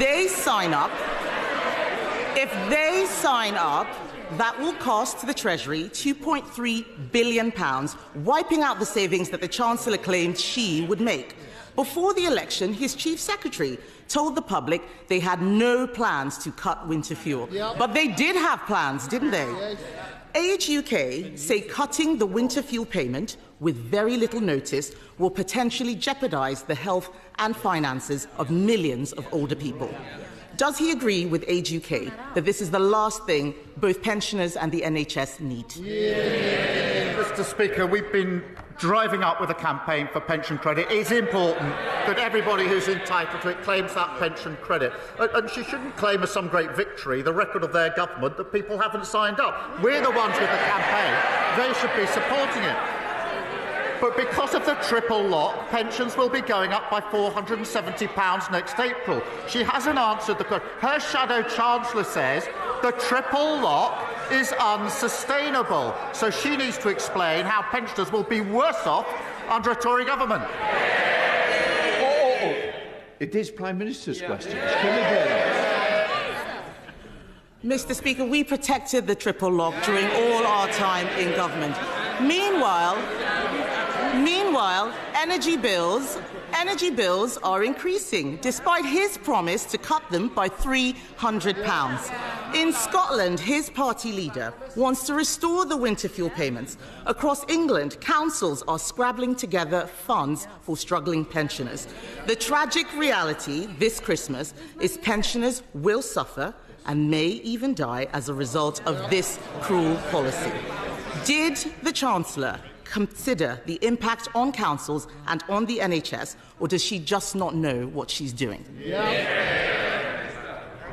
they sign up, that will cost the Treasury £2.3 billion, wiping out the savings that the Chancellor claimed she would make. Before the election, his Chief Secretary told the public they had no plans to cut winter fuel. Yep. But they did have plans, didn't they? Yes. Age UK say cutting the winter fuel payment with very little notice will potentially jeopardise the health and finances of millions of older people. Does he agree with Age UK that this is the last thing both pensioners and the NHS need? Yeah. Mr. Speaker, we've been driving up with a campaign for pension credit. It's important that everybody who's entitled to it claims that pension credit. And she shouldn't claim as some great victory the record of their government that people haven't signed up. We're the ones with the campaign. They should be supporting it. But because of the triple lock, pensions will be going up by £470 next April. She hasn't answered the question. Her shadow chancellor says the triple lock is unsustainable. So she needs to explain how pensioners will be worse off under a Tory government. It is Prime Minister's question. Kemi Badenoch. Mr. Speaker, we protected the triple lock during all our time in government. Meanwhile, energy bills are increasing, despite his promise to cut them by £300. In Scotland, his party leader wants to restore the winter fuel payments. Across England, councils are scrabbling together funds for struggling pensioners. The tragic reality this Christmas is pensioners will suffer and may even die as a result of this cruel policy. Did the Chancellor consider the impact on councils and on the NHS, or does she just not know what she's doing?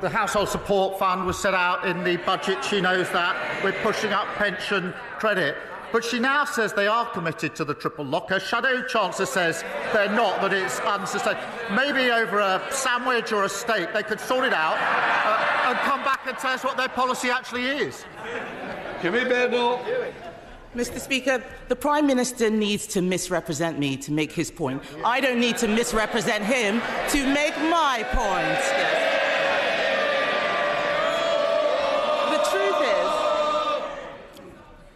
The Household Support Fund was set out in the budget. She knows that. We're pushing up pension credit. But she now says they are committed to the triple lock. Her shadow chancellor says they're not, that it's unsustainable. Maybe over a sandwich or a steak they could sort it out and come back and tell us what their policy actually is. Kemi Badenoch. Mr. Speaker, the Prime Minister needs to misrepresent me to make his point. I don't need to misrepresent him to make my point. Yes.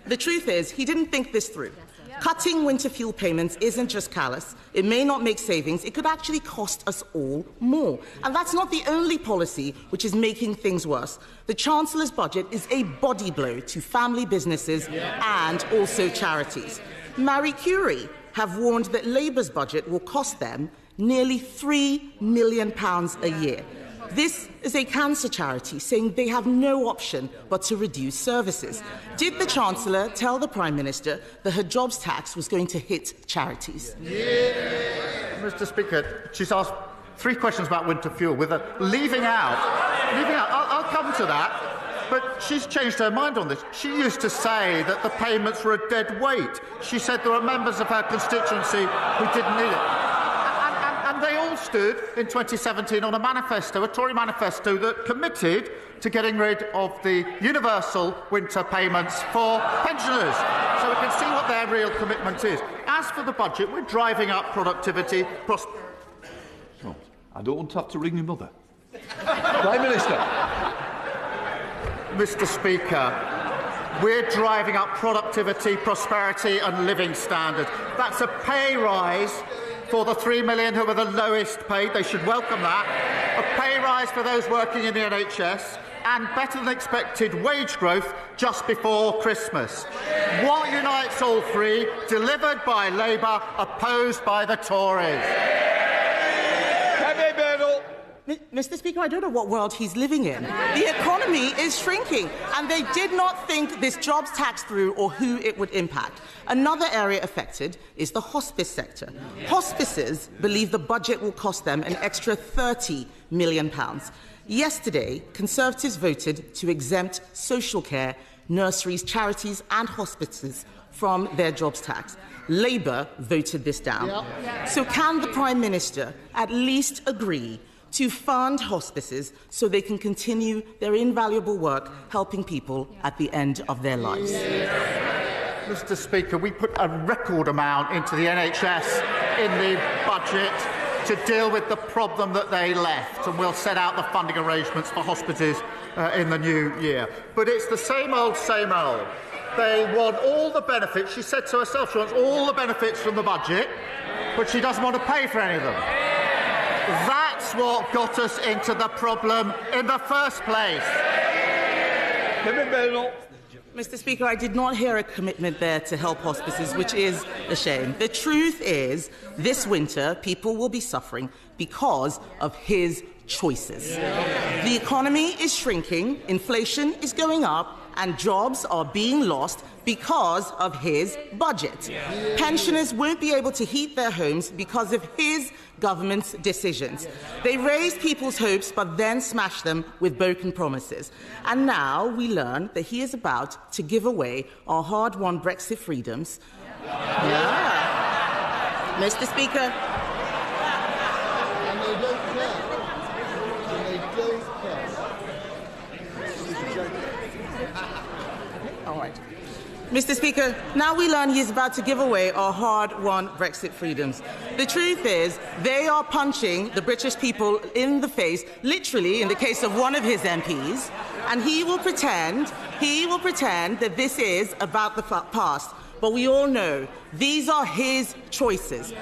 The truth is, he didn't think this through. Cutting winter fuel payments isn't just callous. It may not make savings. It could actually cost us all more. And that's not the only policy which is making things worse. The Chancellor's budget is a body blow to family businesses and also charities. Marie Curie have warned that Labour's budget will cost them nearly £3 million a year. This is a cancer charity saying they have no option but to reduce services. Did the Chancellor tell the Prime Minister that her jobs tax was going to hit charities? Mr. Speaker, she's asked 3 questions about winter fuel with her leaving out. I'll come to that. But she's changed her mind on this. She used to say that the payments were a dead weight. She said there were members of her constituency who didn't need it. And they all stood in 2017 on a manifesto, a Tory manifesto, that committed to getting rid of the universal winter payments for pensioners. So we can see what their real commitment is. As for the budget, we're driving up productivity. I don't want to have to ring your mother. Prime Minister. Mr. Speaker, we're driving up productivity, prosperity and living standards. That's a pay rise for the 3 million who are the lowest paid. They should welcome that. A pay rise for those working in the NHS and better than expected wage growth just before Christmas. What unites all three? Delivered by Labour, opposed by the Tories. Mr. Speaker, I don't know what world he's living in. The economy is shrinking, and they did not think this jobs tax through or who it would impact. Another area affected is the hospice sector. Hospices believe the budget will cost them an extra £30 million. Yesterday, Conservatives voted to exempt social care, nurseries, charities and hospices from their jobs tax. Labour voted this down. So can the Prime Minister at least agree to fund hospices so they can continue their invaluable work helping people at the end of their lives? Mr. Speaker, we put a record amount into the NHS in the budget. to deal with the problem that they left, and we'll set out the funding arrangements for hospitals in the new year. But it's the same old, same old. They want all the benefits. She said to herself she wants all the benefits from the budget, but she doesn't want to pay for any of them. That's what got us into the problem in the first place. Kemi Badenoch. Mr. Speaker, I did not hear a commitment there to help hospices, which is a shame. The truth is, this winter, people will be suffering because of his choices. The economy is shrinking, inflation is going up, and jobs are being lost because of his budget. Pensioners won't be able to heat their homes because of his government's decisions. They raise people's hopes but then smash them with broken promises. And now we learn that he is about to give away our hard-won Brexit freedoms. Yeah. Mr. Speaker. All right. Mr. Speaker, now we learn he is about to give away our hard-won Brexit freedoms. The truth is, they are punching the British people in the face, literally in the case of one of his MPs, and he will pretend that this is about the past. But we all know these are his choices.